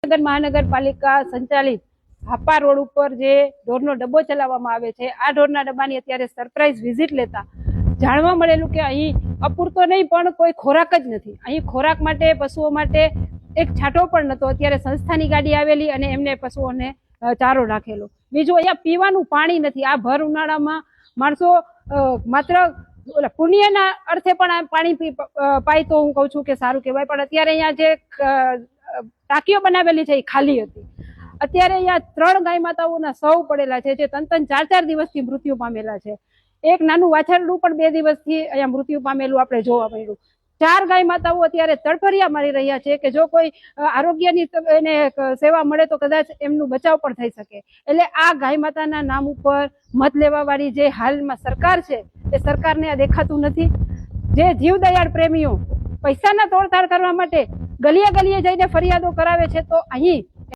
મહાનગરપાલિકા સંચાલિત હાપા રોડ ઉપર જે ઢોરનો ડબ્બો ચલાવવામાં આવે છે, આ ઢોરના ડબ્બાની અત્યારે સરપ્રાઇઝ વિઝિટ લેતા જાણવા મળેલું કે અહીં અપૂરતો નહીં પણ કોઈ ખોરાક જ નથી. અહીં ખોરાક માટે પશુઓ માટે એક છાંટો પણ નહોતો. અત્યારે સંસ્થાની ગાડી આવેલી અને એમને પશુઓને ચારો નાખેલો. બીજું, અહીંયા પીવાનું પાણી નથી. આ ભર ઉનાળામાં માણસો માત્ર પુણ્યના અર્થે પણ પાણી પાય તો હું કહું છું કે સારું કહેવાય, પણ અત્યારે અહીંયા જે ટાંકીઓ બનાવેલી છે એ ખાલી હતી. અત્યારે અહીંયા 3 ગાય માતાઓના શવ પડેલા છે, જે 3-4 દિવસથી મૃત્યુ પામેલા છે. એક નાનું વાછરડું પણ 2 દિવસથી અહીંયા મૃત્યુ પામેલું આપણે જોવા મળ્યું. 4 ગાય માતાઓ અત્યારે તડફડિયા મારી રહ્યા છે કે જો કોઈ આરોગ્યની એને સેવા મળે તો કદાચ એમનું બચાવ પણ થઈ શકે. એટલે આ ગાય માતાના નામ ઉપર મત લેવા વાળી જે હાલમાં સરકાર છે એ સરકારને આ દેખાતું નથી. જે જીવદયાળ પ્રેમીઓ પૈસાના તોડતાડ કરવા માટે ગલીએ ગલીએ જઈને ફરિયાદો કરાવે છે, તો અહીં